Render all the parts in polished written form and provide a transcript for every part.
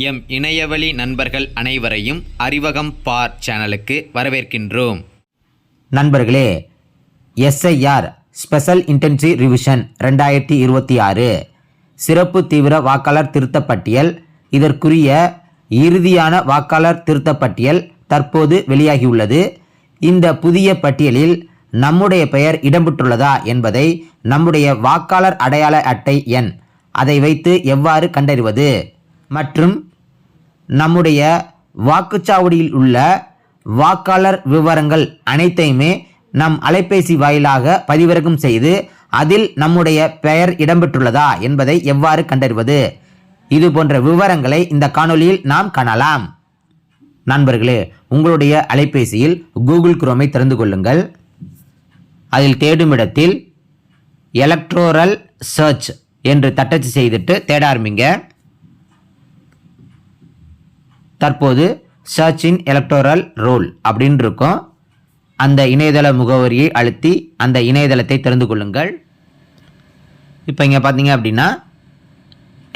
M இணையவழி நண்பர்கள் அனைவரையும் அறிவகம் பார் சேனலுக்கு வரவேற்கின்றோம். நண்பர்களே, SIR ஸ்பெஷல் இன்டென்சிவ் ரிவிஷன் 2026 சிறப்பு தீவிர வாக்காளர் திருத்தப் பட்டியல், இதற்குரிய இறுதியான வாக்காளர் திருத்தப் பட்டியல் தற்போது வெளியாகியுள்ளது. இந்த புதிய பட்டியலில் நம்முடைய பெயர் இடம்பெற்றுள்ளதா என்பதை நம்முடைய வாக்காளர் அடையாள அட்டை எண் அதை வைத்து எவ்வாறு கண்டறிவது மற்றும் நம்முடைய வாக்குச்சாவடியில் உள்ள வாக்காளர் விவரங்கள் அனைத்தையுமே நம் அலைபேசி வாயிலாக பதிவிறக்கம் செய்து அதில் நம்முடைய பெயர் இடம்பெற்றுள்ளதா என்பதை எவ்வாறு கண்டறிவது, இது போன்ற விவரங்களை இந்த காணொளியில் நாம் காணலாம். நண்பர்களே, உங்களுடைய அலைபேசியில் கூகுள் குரோமை திறந்து கொள்ளுங்கள். அதில் தேடும் இடத்தில் எலக்ட்ரோரல் சர்ச் என்று தட்டச்சு செய்துட்டு தேட ஆரம்பிங்க. தற்போது சர்ச் இன் எலக்டோரல் ரோல் அப்படின்னு இருக்கும். அந்த இணையதள முகவரியை அழுத்தி அந்த இணையதளத்தை திறந்து கொள்ளுங்கள். இப்போ இங்கே பார்த்தீங்க அப்படின்னா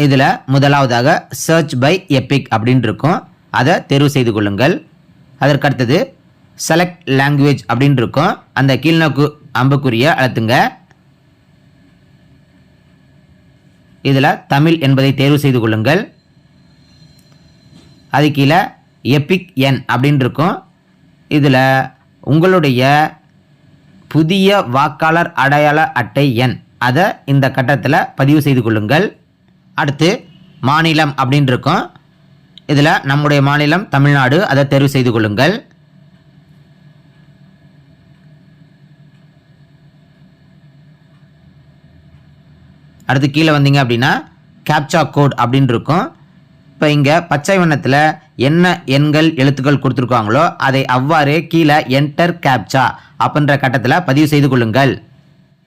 இதில் முதலாவதாக சர்ச் பை எபிக் அப்படின்னு இருக்கும். அதை தேர்வு செய்து கொள்ளுங்கள். அதற்கடுத்தது செலக்ட் லாங்குவேஜ் அப்படின்னு இருக்கும். அந்த கீழ்நோக்கு அம்புக்குறியை அழுத்துங்க. இதில் தமிழ் என்பதை தேர்வு செய்து கொள்ளுங்கள். அது கீழே எபிக் எண் அப்படின்னு இருக்கும். இதில் உங்களுடைய புதிய வாக்காளர் அடையாள அட்டை எண் அதை இந்த கட்டத்தில் பதிவு செய்து கொள்ளுங்கள். அடுத்து மாநிலம் அப்படின்னு இருக்கும். இதில் நம்முடைய மாநிலம் தமிழ்நாடு, அதை தேர்வு செய்து கொள்ளுங்கள். அடுத்து கீழே வந்தீங்க அப்படின்னா கேப்சா கோட் அப்படின்னு இருக்கும். இப்போ இங்கே பச்சை வண்ணத்தில் என்ன எண்கள் எழுத்துக்கள் கொடுத்துருக்காங்களோ அதை அவ்வாறே கீழே என்டர் கேப்சா அப்படின்ற கட்டத்தில் பதிவு செய்து கொள்ளுங்கள்.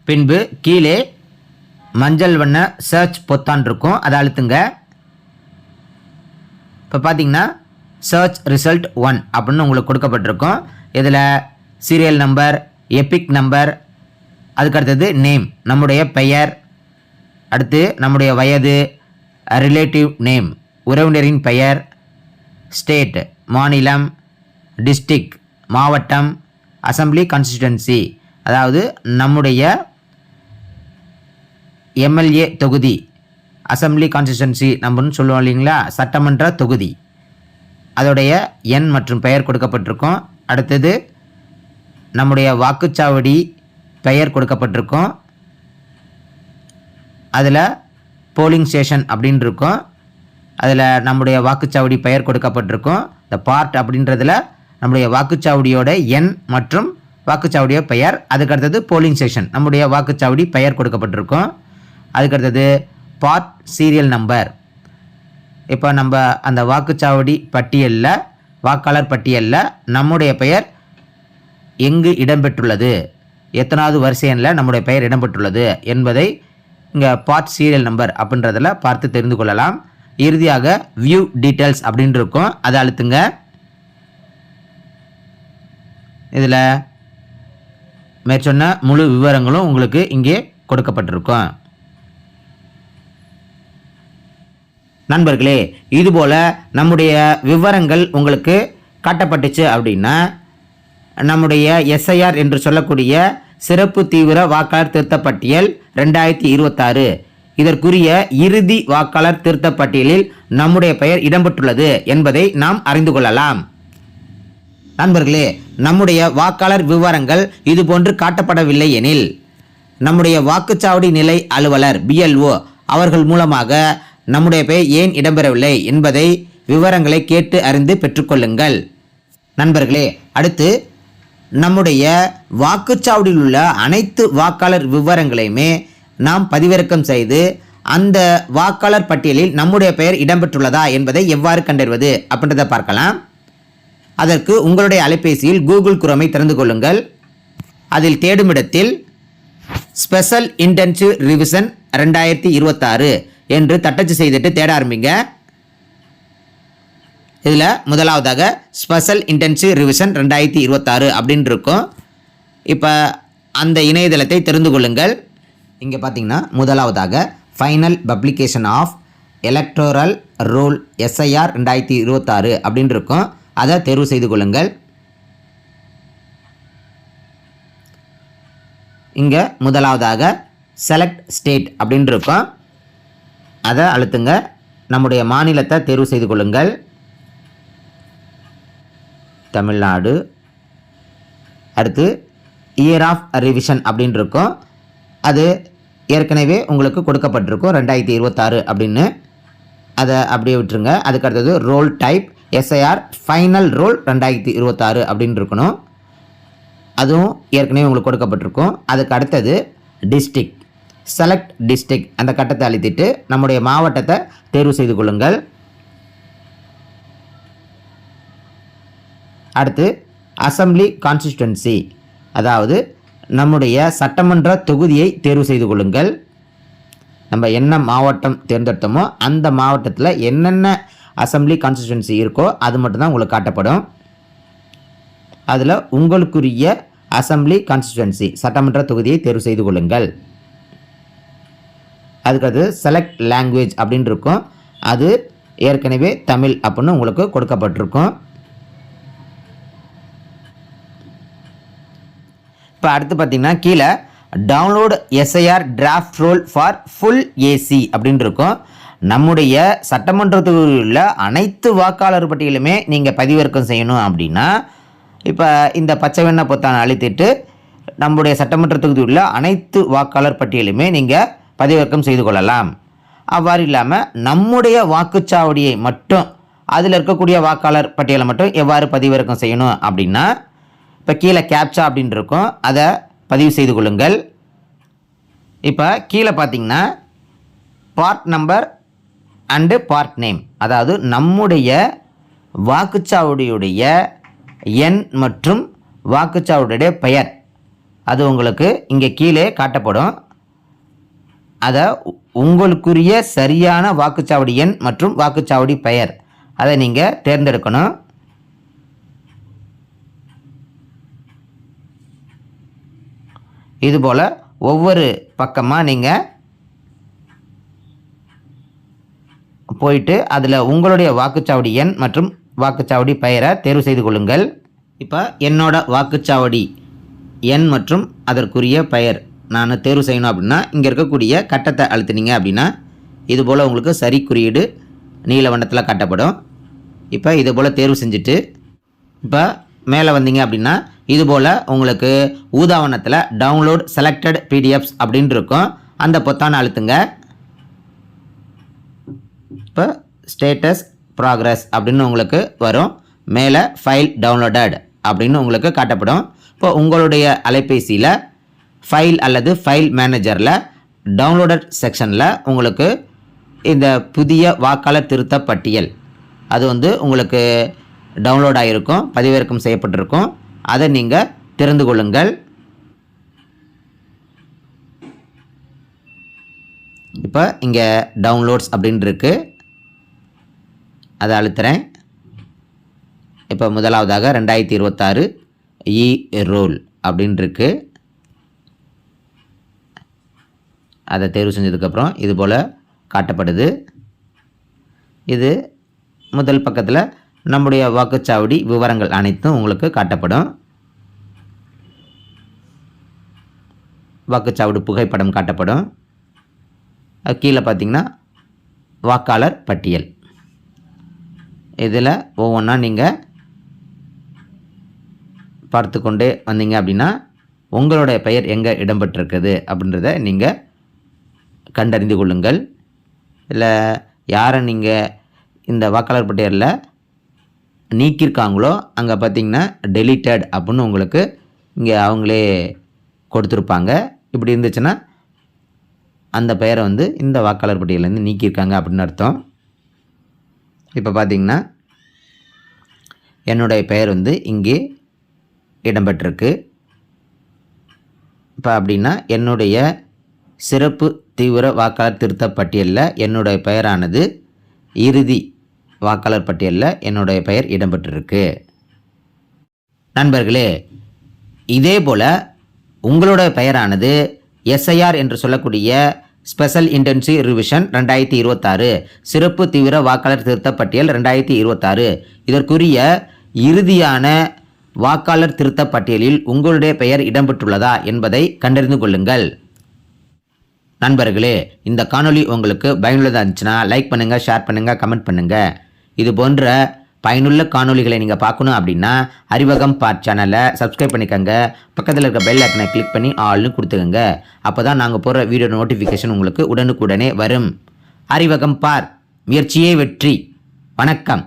பின்பு கீழே மஞ்சள் வண்ண சர்ச் பொத்தான் இருக்கும், அதை அழுத்துங்க. இப்போ பார்த்தீங்கன்னா சர்ச் ரிசல்ட் 1 அப்படின்னு உங்களுக்கு கொடுக்கப்பட்டிருக்கும். இதில் சீரியல் நம்பர், எபிக் நம்பர், அதுக்கடுத்தது நேம் நம்முடைய பெயர், அடுத்து நம்முடைய வயது, ரிலேட்டிவ் நேம் உறவினரின் பெயர், ஸ்டேட் மாநிலம், டிஸ்ட்ரிக்ட் மாவட்டம், அசம்பிளி கான்ஸ்டிடுவன்சி அதாவது நம்முடைய எம்எல்ஏ தொகுதி, அசம்பிளி கான்ஸ்டிடுவன்சி நம்மன்னு சொல்லுவோம் இல்லைங்களா, சட்டமன்ற தொகுதி, அதோடைய எண் மற்றும் பெயர் கொடுக்கப்பட்டிருக்கும். அடுத்தது நம்முடைய வாக்குச்சாவடி பெயர் கொடுக்கப்பட்டிருக்கும். அதில் போலிங் ஸ்டேஷன் அப்படின்னு இருக்கும். அதில் நம்முடைய வாக்குச்சாவடி பெயர் கொடுக்கப்பட்டிருக்கும். இந்த பார்ட் அப்படின்றதில் நம்முடைய வாக்குச்சாவடியோட எண் மற்றும் வாக்குச்சாவடியோட பெயர், அதுக்கடுத்தது போலிங் ஸ்டேஷன் நம்முடைய வாக்குச்சாவடி பெயர் கொடுக்கப்பட்டிருக்கும். அதுக்கடுத்தது பார்ட் சீரியல் நம்பர். இப்போ நம்ம அந்த வாக்குச்சாவடி பட்டியலில், வாக்காளர் பட்டியலில் நம்முடைய பெயர் எங்கு இடம்பெற்றுள்ளது, எத்தனாவது வரிசை எண்ணில் நம்முடைய பெயர் இடம்பெற்றுள்ளது என்பதை இங்கே பார்ட் சீரியல் நம்பர் அப்படின்றதில் பார்த்து தெரிந்து கொள்ளலாம். இறுதியாக வியூ டீட்டெயில்ஸ் அப்படின்னு இருக்கும், அதை அழுத்துங்க. இதில் மேற்சொன்ன முழு விவரங்களும் உங்களுக்கு இங்கே கொடுக்கப்பட்டிருக்கும். நண்பர்களே, இதுபோல் நம்முடைய விவரங்கள் உங்களுக்கு காட்டப்பட்டுச்சு அப்படின்னா நம்முடைய SIR என்று சொல்லக்கூடிய சிறப்பு தீவிர வாக்காளர் திருத்தப் பட்டியல் 2026 இதற்குரிய இறுதி வாக்காளர் திருத்தப் பட்டியலில் நம்முடைய பெயர் இடம்பெற்றுள்ளது என்பதை நாம் அறிந்து கொள்ளலாம். நண்பர்களே, நம்முடைய வாக்காளர் விவரங்கள் இதுபோன்று காட்டப்படவில்லை எனில் நம்முடைய வாக்குச்சாவடி நிலை அலுவலர் BLO அவர்கள் மூலமாக நம்முடைய பெயர் ஏன் இடம்பெறவில்லை என்பதை விவரங்களை கேட்டு அறிந்து பெற்றுக்கொள்ளுங்கள். நண்பர்களே, அடுத்து நம்முடைய வாக்குச்சாவடியில் உள்ள அனைத்து வாக்காளர் விவரங்களையுமே நாம் பதிவிறக்கம் செய்து அந்த வாக்காளர் பட்டியலில் நம்முடைய பெயர் இடம்பெற்றுள்ளதா என்பதை எவ்வாறு கண்டறிவது அப்படின்றத பார்க்கலாம். அதற்கு உங்களுடைய அலைபேசியில் கூகுள் குரோமை திறந்து கொள்ளுங்கள். அதில் தேடும் இடத்தில் ஸ்பெஷல் இன்டென்சிவ் ரிவிஷன் 2026 என்று தட்டச்சு செய்துட்டு தேட ஆரம்பிங்க. இதில் முதலாவதாக ஸ்பெஷல் இன்டென்சிவ் ரிவிஷன் 2026 அப்படின்னு இருக்கும். இப்போ அந்த இணையதளத்தை தெரிந்து கொள்ளுங்கள். இங்கே பார்த்தீங்கன்னா முதலாவதாக final publication of electoral roll SIR 2026 அப்படின்னு இருக்கும். அதை தேர்வு செய்து கொள்ளுங்கள். இங்கே முதலாவதாக செலக்ட் ஸ்டேட் அப்படின்னு இருக்கும். அதை அழுத்துங்க. நம்முடைய மாநிலத்தை தேர்வு செய்து கொள்ளுங்கள். தமிழ்நாடு. அடுத்து இயர் ஆஃப் ரிவிஷன் அப்படின்னு இருக்கும். அது ஏற்கனவே உங்களுக்கு கொடுக்கப்பட்டிருக்கும் 2026 அப்படின்னு. அதை அப்படியே விட்டுருங்க. அதுக்கு அடுத்தது roll type SIR final roll 2026 அப்படின்னு இருக்கணும். அதுவும் ஏற்கனவே உங்களுக்கு கொடுக்கப்பட்டிருக்கும். அதுக்கு அடுத்தது டிஸ்ட்ரிக்ட் செலக்ட் டிஸ்ட்ரிக்ட் அந்த கட்டத்தை அழுத்திட்டு நம்முடைய மாவட்டத்தை தேர்வு செய்து கொள்ளுங்கள். அடுத்து அசெம்பிளி கான்ஸ்டிட்யூன்சி அதாவது நம்முடைய சட்டமன்ற தொகுதியை தேர்வு செய்து கொள்ளுங்கள். நம்ம என்ன மாவட்டம் தேர்ந்தெடுத்தோமோ அந்த மாவட்டத்தில் என்னென்ன அசெம்பிளி கான்ஸ்டிட்யூன்சி இருக்கோ அது மட்டும்தான் உங்களுக்கு காட்டப்படும். அதில் உங்களுக்குரிய அசெம்பிளி கான்ஸ்டிட்யூன்சி சட்டமன்ற தொகுதியை தேர்வு செய்து கொள்ளுங்கள். அதுக்கடுத்து செலக்ட் லாங்குவேஜ் அப்படின்னு இருக்கும். அது ஏற்கனவே தமிழ் அப்படின்னு உங்களுக்கு கொடுக்கப்பட்டிருக்கும். இப்போ அடுத்து பார்த்திங்கன்னா கீழே download SIR draft role for full AC அப்படின்னு இருக்கும். நம்முடைய சட்டமன்ற தொகுதியில் உள்ள அனைத்து வாக்காளர் பட்டியலுமே நீங்கள் பதிவிறக்கம் செய்யணும் அப்படின்னா இப்போ இந்த பச்சை வண்ண பொத்தானை அழுத்திட்டு நம்முடைய சட்டமன்ற தொகுதியில் உள்ள அனைத்து வாக்காளர் பட்டியலுமே நீங்கள் பதிவிறக்கம் செய்து கொள்ளலாம். அவ்வாறு இல்லாமல் நம்முடைய வாக்குச்சாவடியை மட்டும் அதில் இருக்கக்கூடிய வாக்காளர் பட்டியலை மட்டும் எவ்வாறு பதிவிறக்கம் செய்யணும் அப்படின்னா இப்போ கீழே கேப்சா அப்படின்னு இருக்கும். அதை பதிவு செய்து கொள்ளுங்கள். இப்போ கீழே பார்த்தீங்கன்னா part number and part name அதாவது நம்முடைய வாக்குச்சாவடியுடைய எண் மற்றும் வாக்குச்சாவடியுடைய பெயர் அது உங்களுக்கு இங்கே கீழே காட்டப்படும். அதை உங்களுக்குரிய சரியான வாக்குச்சாவடி எண் மற்றும் வாக்குச்சாவடி பெயர் அதை நீங்கள் தேர்ந்தெடுக்கணும். இதுபோல் ஒவ்வொரு பக்கமாக நீங்கள் போயிட்டு அதில் உங்களுடைய வாக்குச்சாவடி எண் மற்றும் வாக்குச்சாவடி பெயரை தேர்வு செய்து கொள்ளுங்கள். இப்போ என்னோட வாக்குச்சாவடி எண் மற்றும் அதற்குரிய பெயர் நான் தேர்வு செய்யணும் அப்படின்னா இங்கே இருக்கக்கூடிய கட்டத்தை அழுத்தினீங்க அப்படின்னா இதுபோல் உங்களுக்கு சரி குறியீடு நீல வண்ணத்தில் காட்டப்படும். இப்போ இதுபோல் தேர்வு செஞ்சுட்டு இப்போ மேலே வந்தீங்க அப்படின்னா இதுபோல் உங்களுக்கு ஊதா வண்ணத்தில் டவுன்லோட் செலக்டட் PDFs அப்படின்னு இருக்கும். அந்த பொத்தானை அழுத்துங்க. இப்போ ஸ்டேட்டஸ் ப்ராக்ரஸ் அப்படின்னு உங்களுக்கு வரும். மேலே ஃபைல் டவுன்லோடட் அப்படின்னு உங்களுக்கு காட்டப்படும். இப்போ உங்களுடைய அலைபேசியில் ஃபைல் அல்லது ஃபைல் மேனேஜரில் டவுன்லோடட் செக்ஷனில் உங்களுக்கு இந்த புதிய வாக்காளர் திருத்த பட்டியல் அது உங்களுக்கு டவுன்லோட் ஆகிருக்கும், பதிவிறக்கம் செய்யப்பட்டிருக்கும். அதை நீங்கள் திறந்து கொள்ளுங்கள். இப்போ இங்கே டவுன்லோட்ஸ் அப்படின்னு இருக்கு. அதை அழுத்துறேன். இப்போ முதலாவதாக 2026 ரோல் அப்படின்னு இருக்கு. அதை தேர்வு செஞ்சதுக்கப்புறம் இது போல் காட்டப்படுது. இது முதல் பக்கத்தில் நம்முடைய வாக்குச்சாவடி விவரங்கள் அனைத்தும் உங்களுக்கு காட்டப்படும். வாக்குச்சாவடி புகைப்படம் காட்டப்படும். அது கீழே பார்த்திங்கன்னா வாக்காளர் பட்டியல். இதில் ஒவ்வொன்றா நீங்கள் பார்த்து கொண்டே வந்தீங்க அப்படின்னா உங்களுடைய பெயர் எங்கே இடம்பெற்றிருக்குது அப்படின்றத நீங்கள் கண்டறிந்து கொள்ளுங்கள். இல்லை யாரை நீங்கள் இந்த வாக்காளர் பட்டியலில் நீக்கியிருக்காங்களோ அங்கே பார்த்திங்கன்னா டெலிட்டட் அப்படின்னு உங்களுக்கு இங்கே அவங்களே கொடுத்துருப்பாங்க. இப்படி இருந்துச்சுன்னா அந்த பெயரை இந்த வாக்காளர் பட்டியலேருந்து நீக்கியிருக்காங்க அப்படின்னு அர்த்தம். இப்போ பார்த்திங்கன்னா என்னுடைய பெயர் இங்கே இடம்பெற்றிருக்கு. இப்போ அப்படின்னா என்னுடைய சிறப்பு தீவிர வாக்காளர் திருத்த பட்டியலில் என்னுடைய பெயரானது இறுதி வாக்காளர் பட்டியலில் என்னுடைய பெயர் இடம்பெற்றிருக்கு. நண்பர்களே, இதே போல் உங்களுடைய பெயரானது SIR என்று சொல்லக்கூடிய ஸ்பெஷல் இன்டென்சிவ் ரிவிஷன் 2026, சிறப்பு தீவிர வாக்காளர் திருத்தப் பட்டியல் 2026. இதற்குரிய இறுதியான வாக்காளர் திருத்தப் பட்டியலில் உங்களுடைய பெயர் இடம்பெற்றுள்ளதா என்பதை கண்டறிந்து கொள்ளுங்கள். நண்பர்களே, இந்த காணொளி உங்களுக்கு பயனுள்ளதாக இருந்துச்சுன்னா லைக் பண்ணுங்கள், ஷேர் பண்ணுங்கள், கமெண்ட் பண்ணுங்கள். இது போன்ற பயனுள்ள காணொளிகளை நீங்கள் பார்க்கணும் அப்படின்னா அறிவகம் பார்ட் சேனலை சப்ஸ்கிரைப் பண்ணிக்கோங்க. பக்கத்தில் இருக்க பெல் ஐக்கனை கிளிக் பண்ணி ஆல்னு கொடுத்துக்கோங்க. அப்போ தான் நாங்கள் போகிற வீடியோ நோட்டிஃபிகேஷன் உங்களுக்கு உடனுக்குடனே வரும். அறிவகம் பார், முயற்சியே வெற்றி. வணக்கம்.